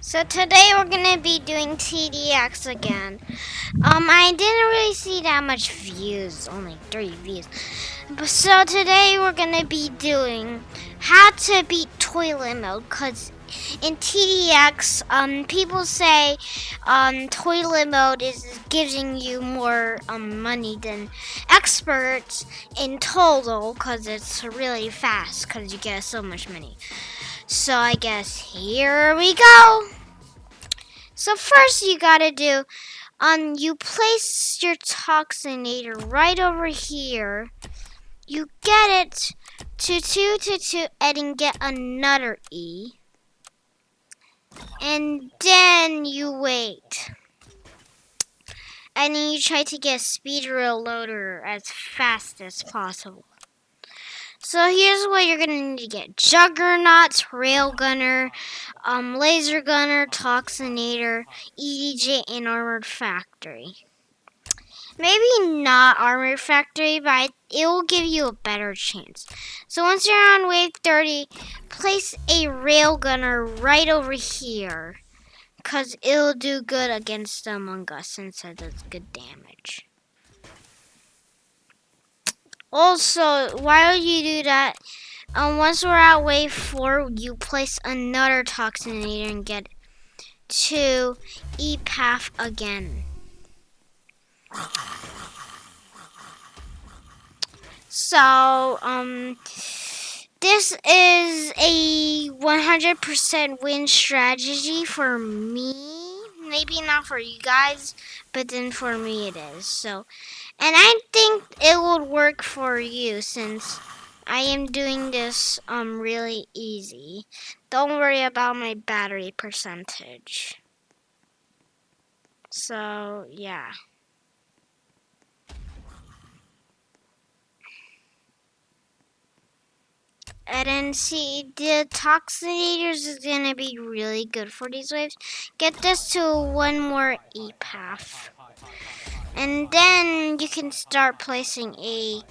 So today we're gonna be doing TDX again. I didn't really see that much views, only 3 views. But so today we're gonna be doing how to beat toilet mode, cause in TDX, people say, toilet mode is giving you more money than experts in total, cause it's really fast, cause you get so much money. So I guess here we go. So first you gotta do, you place your toxinator right over here. You get it to 2 to 2 and then get another E. And then you wait. And then you try to get speed rail loader as fast as possible. So here's what you're gonna need to get: Juggernauts, Railgunner, Laser Gunner, Toxinator, EDJ, and Armored Factory. Maybe not Armored Factory, but it will give you a better chance. So once you're on wave 30, place a Railgunner right over here, because it'll do good against the Among Us since it does good damage. Also, while you do that, once we're at wave 4, you place another Toxinator and get 2 E-Path again. So, this is a 100% win strategy for me. Maybe not for you guys, but then for me it is. So, and I think it would work for you since I am doing this really easy. Don't worry about my battery percentage. So, yeah. And then see, the Toxinators is going to be really good for these waves. Get this to 1 more E-Path. And then you can start placing a...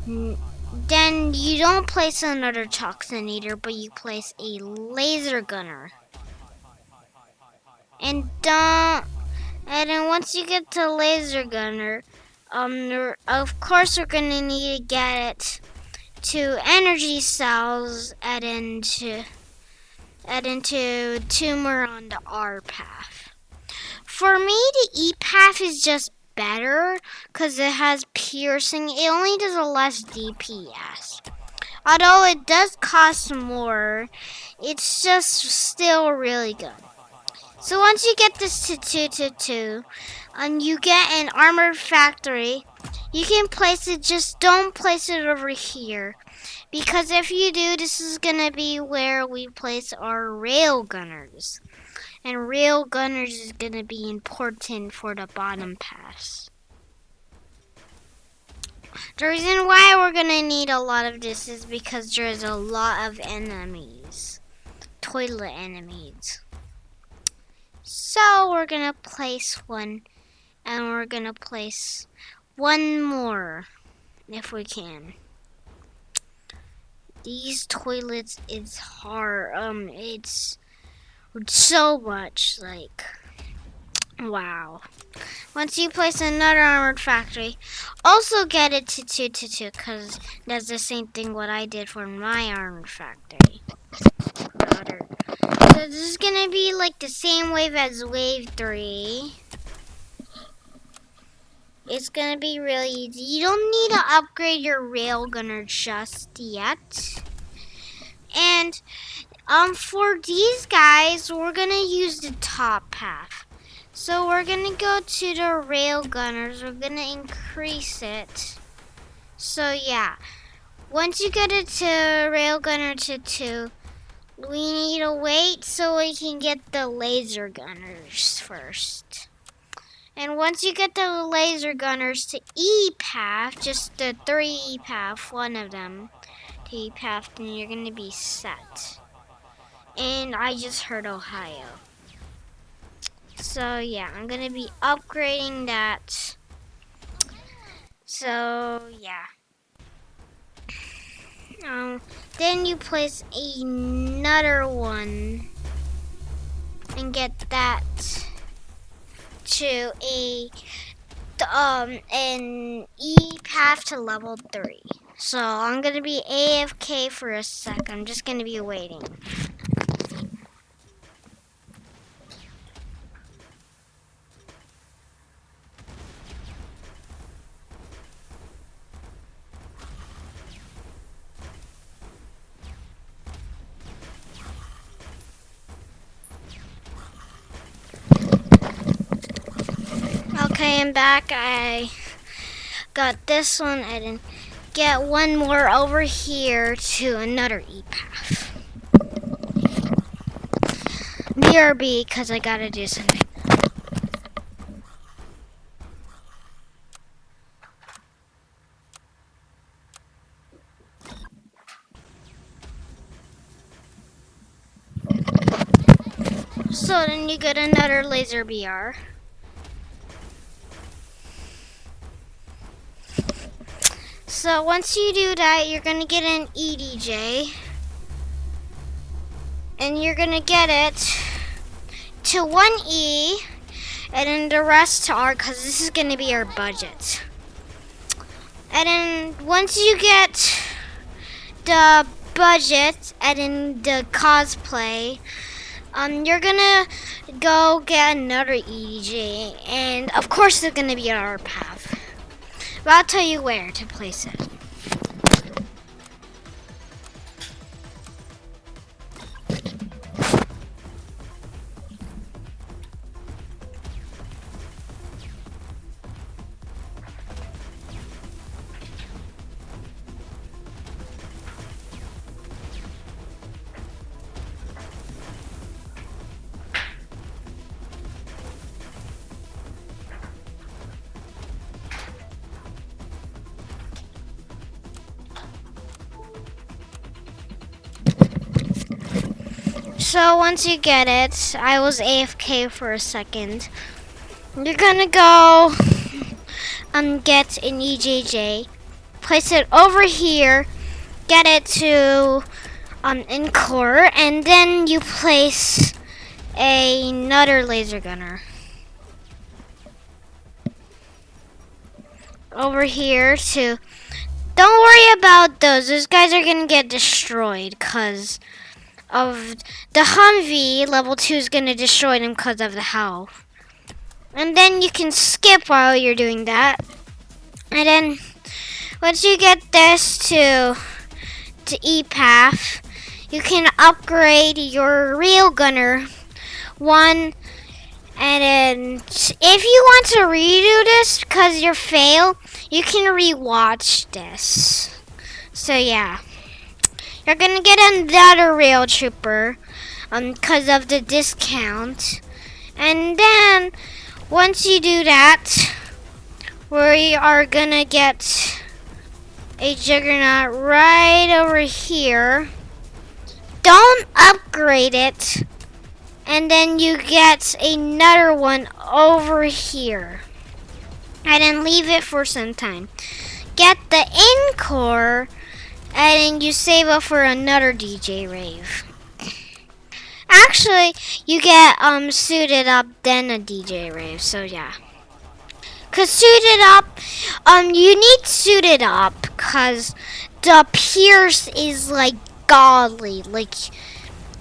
Then you don't place another Toxinator, but you place a Laser Gunner. And then once you get to Laser Gunner, of course we're going to need to get it to energy cells and into 2 more on the R path. For me, the E path is just better because it has piercing. It only does a less DPS. Although it does cost more, it's just still really good. So once you get this to 2 to 2, and you get an Armored Factory, you can place it, just don't place it over here. Because if you do, this is going to be where we place our Rail Gunners. And Rail Gunners is going to be important for the bottom pass. The reason why we're going to need a lot of this is because there's a lot of enemies. Toilet enemies. So we're going to place one. And we're going to place one more. If we can. These toilets is hard. It's so much, like, wow. Once you place another Armored Factory, also get it to 2 to 2, because that's the same thing what I did for my Armored Factory. So this is gonna be like the same wave as wave 3. It's gonna be really easy. You don't need to upgrade your Railgunner just yet. And for these guys, we're gonna use the top path. So we're gonna go to the Railgunners. We're gonna increase it. So yeah, once you get it to Railgunner to 2, we need to wait so we can get the Laser Gunners first. And once you get the Laser Gunners to E-Path, just the 3 E-Path, one of them to E-Path, then you're gonna be set. And I just heard Ohio. So yeah, I'm gonna be upgrading that. So yeah. Then you place another one. and get that to an E path to level 3. So I'm gonna be AFK for a sec. I'm just gonna be waiting. Okay, I'm back. I got this one. I didn't get one more over here to another E path. BRB, because I gotta do something. So then you get another laser BR. So once you do that, you're gonna get an EDJ. And you're gonna get it to 1E, and then the rest to R, because this is gonna be our budget. And then once you get the budget and then the cosplay, you're gonna go get another EDJ, and of course it's gonna be our path. But I'll tell you where to place it. So once you get it, I was AFK for a second. You're gonna go get an EJJ, place it over here, get it to Encore, and then you place another laser gunner over here to. Don't worry about those. Those guys are gonna get destroyed because of the Humvee. Level 2 is gonna destroy them because of the health. And then you can skip while you're doing that. And then once you get this to E path, you can upgrade your real gunner 1. And then if you want to redo this because you fail, you can rewatch this. So yeah. You're gonna get another rail trooper because of the discount. And then once you do that, we are gonna get a juggernaut right over here. Don't upgrade it. And then you get another one over here. And then leave it for some time. Get the Encore. And then you save up for another DJ rave. Actually, you get suited up then a DJ rave. So yeah. Cause suited up, you need suited up cause the Pierce is like godly. Like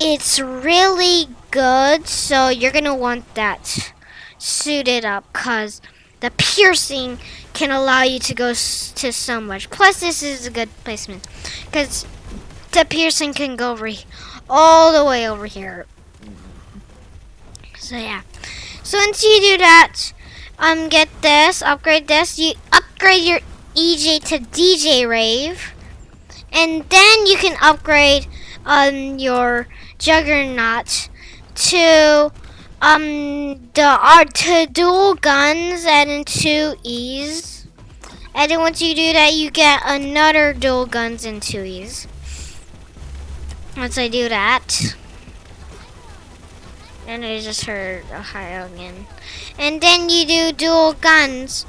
it's really good. So you're gonna want that suited up cause the piercing can allow you to go to so much. Plus, this is a good placement because the piercing can go all the way over here. So yeah. So once you do that, get this, upgrade this. You upgrade your EJ to DJ Rave, and then you can upgrade your Juggernaut to to dual guns and 2 E's. And then once you do that, you get another dual guns and 2 E's. Once I do that, and I just heard Ohio again. And then you do dual guns.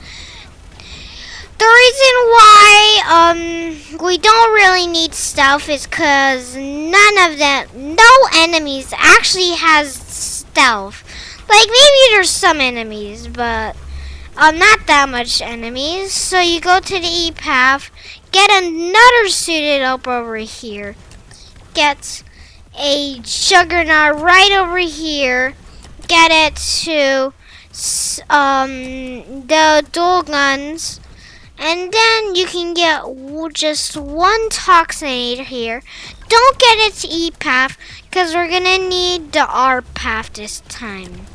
The reason why we don't really need stealth is because no enemies actually has stealth stealth. Like maybe there's some enemies, but not that much enemies. So you go to the E path, get another suited up over here, get a juggernaut right over here, get it to the dual guns, and then you can get just one toxinator here. Don't get it to E path because we're gonna need the R path this time.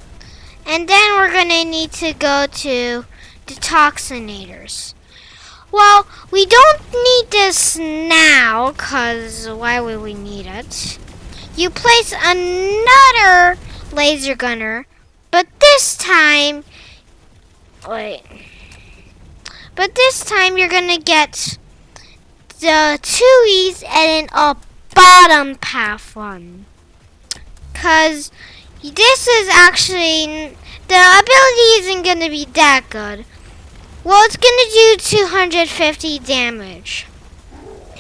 And then we're gonna need to go to the toxinators. Well, we don't need this now, cause why would we need it? You place another laser gunner, but this time, you're gonna get the 2Es and a bottom path one. Cause this is actually, the ability isn't gonna be that good. Well, it's gonna do 250 damage.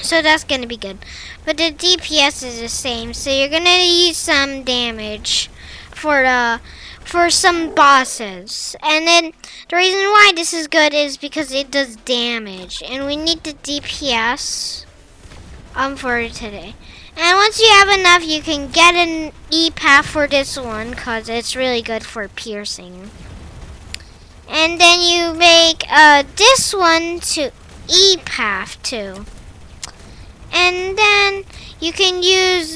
So that's gonna be good. But the DPS is the same, so you're gonna use some damage for some bosses. And then the reason why this is good is because it does damage. And we need the DPS for today. And once you have enough, you can get an E path for this one because it's really good for piercing. And then you make this one to E path too. And then you can use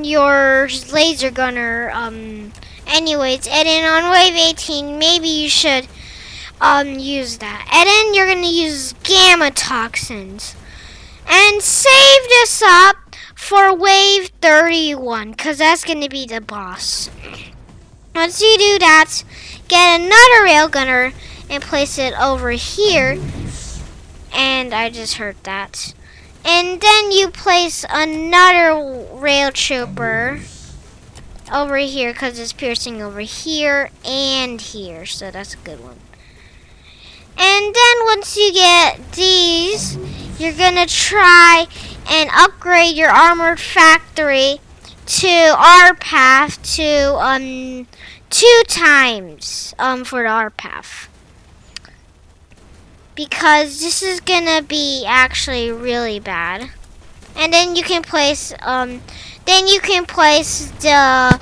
your laser gunner anyways. And then on wave 18, maybe you should use that. And then you're gonna use gamma toxins. And save this up for wave 31, because that's going to be the boss. Once you do that, get another railgunner and place it over here. And I just heard that. And then you place another rail trooper over here, because it's piercing over here and here. So that's a good one. And then once you get these, you're going to try and upgrade your armored factory to R path to 2 times for the R path. Because this is going to be actually really bad. And then you can place the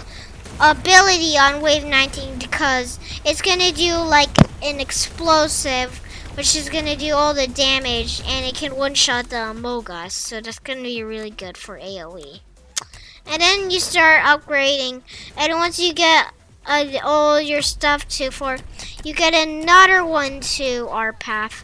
ability on wave 19 because it's going to do like an explosive, which is going to do all the damage, and it can one-shot the Amogus, so that's going to be really good for AoE. And then you start upgrading, and once you get all your stuff to 4, you get another one to R path,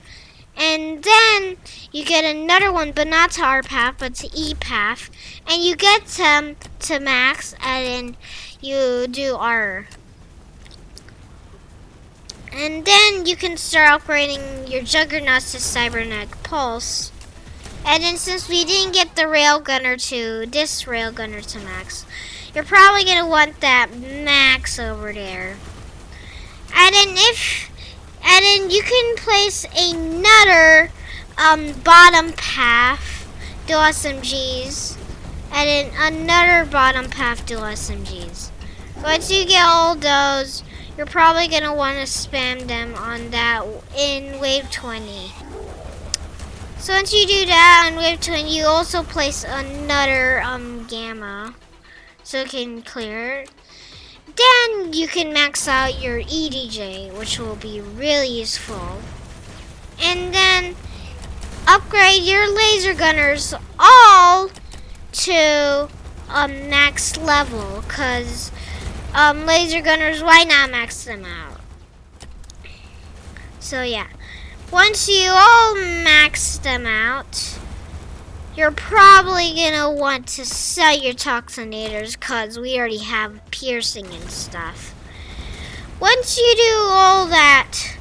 and then you get another one, but not to R path, but to E path, and you get to max, and then you do R. And then you can start upgrading your Juggernauts to Cybernetic Pulse. And then since we didn't get the Railgunner to this Railgunner to max, you're probably going to want that max over there. And then you can place another bottom path dual SMGs. And then another bottom path dual SMGs. Once you get all those, you're probably going to want to spam them on that in wave 20. So once you do that on wave 20, you also place another gamma so it can clear. Then you can max out your EDJ, which will be really useful. And then upgrade your laser gunners all to max level, because laser gunners, why not max them out? So yeah, once you all max them out, you're probably gonna want to sell your toxinators because we already have piercing and stuff. Once you do all that,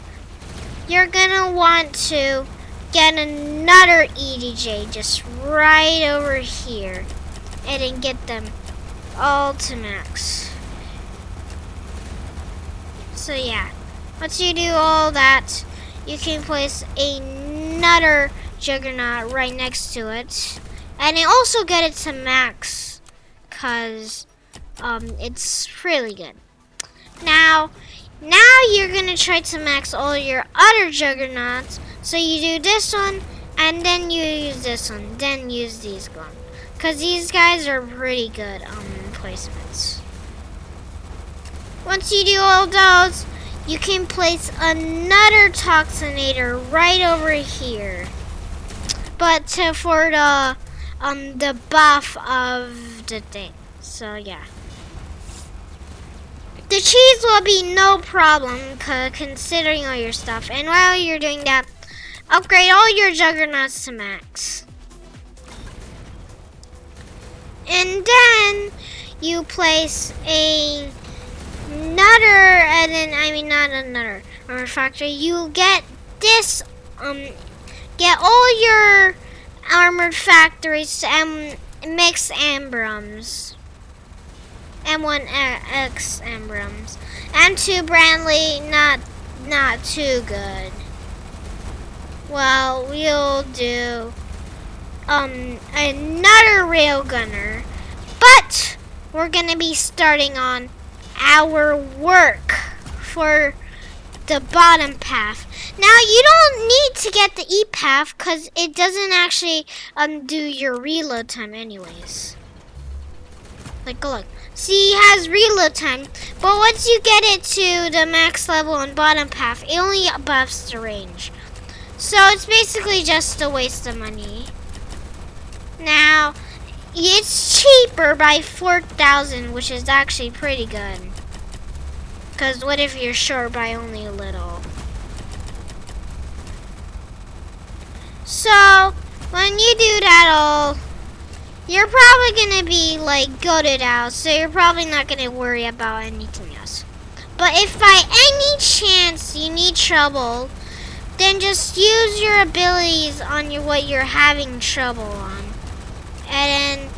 you're gonna want to get another EDJ just right over here and then get them all to max. So yeah, once you do all that, you can place another Juggernaut right next to it, and then also get it to max, cause it's really good. Now you're gonna try to max all your other juggernauts. So you do this one, and then you use this one, then use these one. Cause these guys are pretty good placements. Once you do all those, you can place another Toxinator right over here. But for the buff of the thing. So yeah. The cheese will be no problem considering all your stuff. And while you're doing that, upgrade all your juggernauts to max. And then you place not another armor factory. You get this, get all your armored factories and mix Ambrams. M1X Ambrams. M2 Brandley, not too good. Well, we'll do another railgunner, but we're gonna be starting on our work for the bottom path. Now you don't need to get the E path because it doesn't actually do your reload time anyways. Like look. See, it has reload time, but once you get it to the max level on bottom path, it only buffs the range. So it's basically just a waste of money. Now, it's cheaper by 4,000, which is actually pretty good. Because what if you're short by only a little? So, when you do that all, you're probably going to be like goated out, so you're probably not going to worry about anything else. But if by any chance you need trouble, then just use your abilities on what you're having trouble on. And then,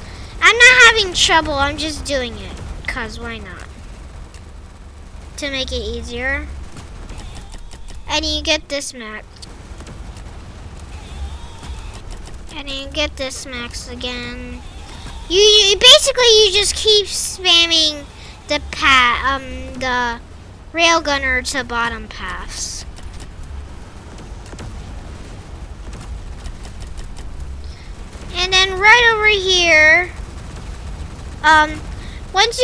I'm not having trouble, I'm just doing it, cause why not? To make it easier. And you get this max. And you get this max again. You basically just keep spamming the railgunner to bottom paths. And then right over here, once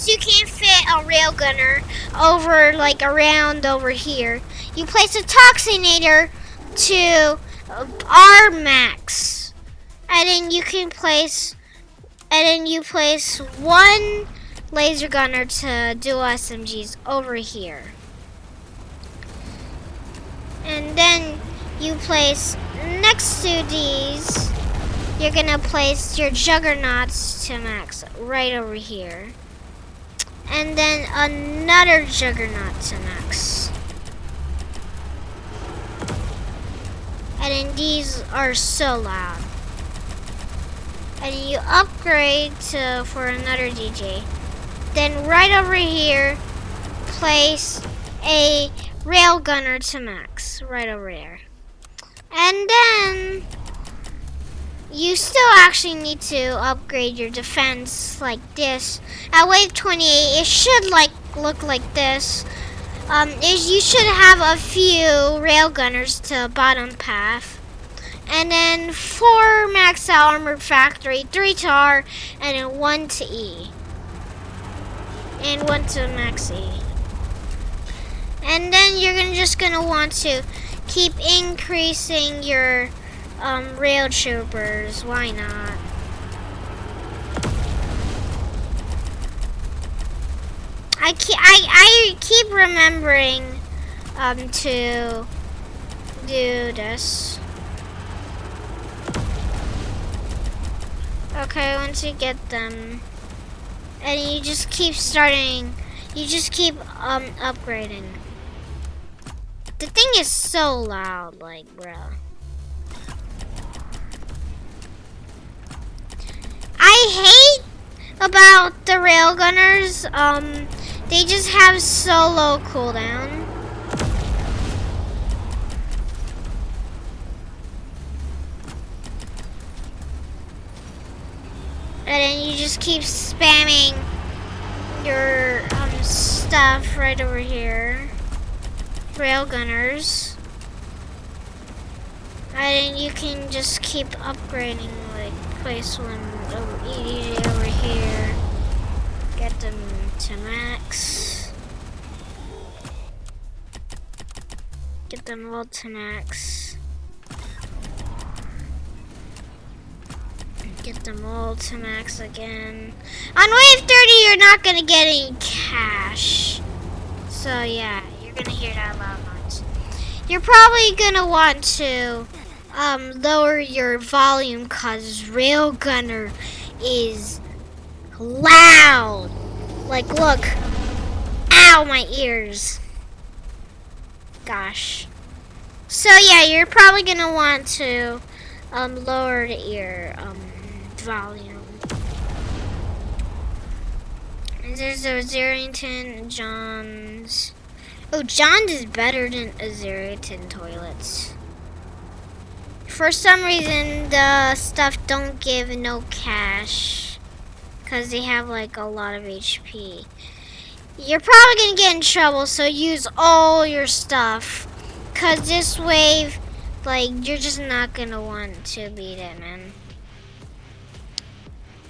you can't fit a railgunner over like around over here, you place a Toxinator to R max, and then you place one laser gunner to dual SMGs over here, and then you place next to these, you're gonna place your juggernauts to max right over here, and then another juggernaut to max. And then these are so loud. And you upgrade for another DJ. Then right over here, place a railgunner to max. Right over there. And then you still actually need to upgrade your defense like this. At wave 28, it should look like this. You should have a few railgunners to bottom path, and then 4 max out armored factory, 3 to R, and then 1 to E, and 1 to max E. And then you're just gonna want to keep increasing your rail troopers. Why not? I keep remembering to do this. Okay, once you get them, and you just keep upgrading. The thing is so loud, like, bro. I hate about the railgunners, they just have so low cooldown. And then you just keep spamming your stuff right over here. Railgunners. And you can just keep upgrading, like place one over EDJ over here. Get them to max. Get them all to max. Get them all to max again. On wave 30, you're not gonna get any cash. So yeah, you're gonna hear that loud noise. You're probably gonna want to lower your volume cause Railgunner is loud. Like look, ow my ears. Gosh. So yeah, you're probably gonna want to lower your volume. And there's Azerington, John's. Oh, John's is better than Azerington toilets. For some reason, the stuff don't give no cash. Because they have like a lot of HP. You're probably going to get in trouble, so use all your stuff. Because this wave, like, you're just not going to want to beat it, man.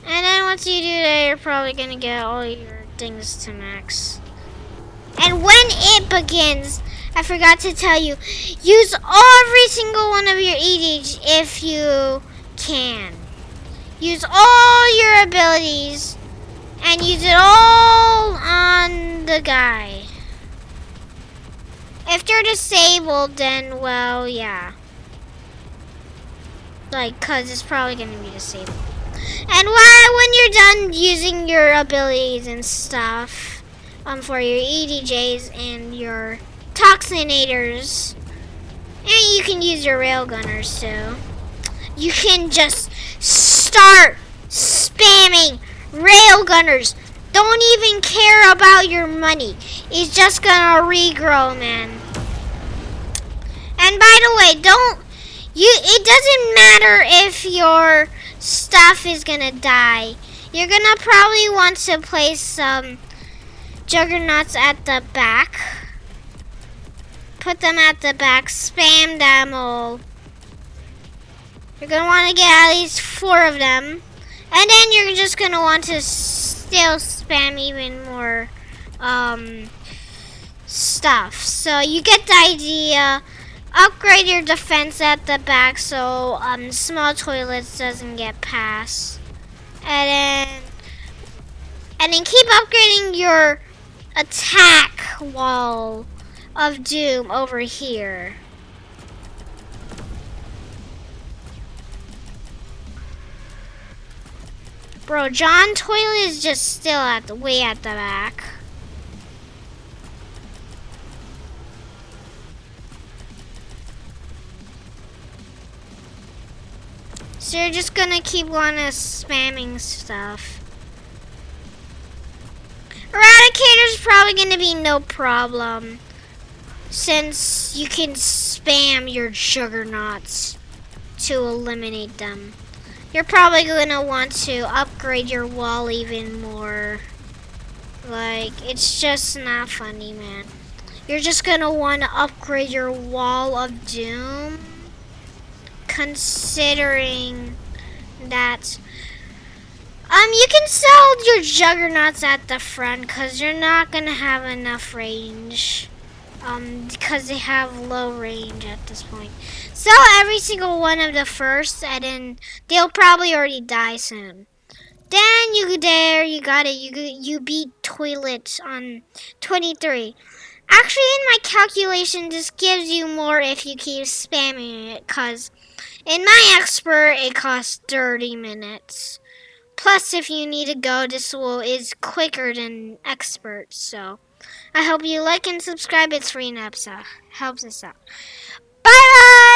And then once you do that, you're probably going to get all your things to max. And when it begins, I forgot to tell you, use every single one of your EDs if you can. Use all your abilities and use it all on the guy. If they're disabled, then, well, yeah. Like, cause it's probably gonna be disabled. And when you're done using your abilities and stuff, for your EDJs and your Toxinators, and you can use your Railgunners too, you can just start spamming Railgunners. Don't even care about your money. It's just gonna regrow, man. And by the way, it doesn't matter if your stuff is gonna die. You're gonna probably want to place some juggernauts at the back. Put them at the back, spam them all. You're gonna want to get at least 4 of them. And then you're just gonna want to still spam even more stuff. So you get the idea. Upgrade your defense at the back so small toilets doesn't get past. And then keep upgrading your attack wall of doom over here. Bro, John toilet is just still way at the back. So you're just gonna keep on spamming stuff. Eradicator's probably gonna be no problem, since you can spam your juggernauts to eliminate them. You're probably gonna want to upgrade your wall even more. Like, it's just not funny, man. You're just gonna want to upgrade your wall of doom, considering that you can sell your juggernauts at the front because you're not gonna have enough range, because they have low range at this point. Sell every single one of the first, and then they'll probably already die soon. Then you got it. You beat toilet on 23. Actually, in my calculation, this gives you more if you keep spamming it, cause in my expert it costs 30 minutes. Plus, if you need to go, this is quicker than expert. So, I hope you like and subscribe. It's free and helps us out. Bye bye.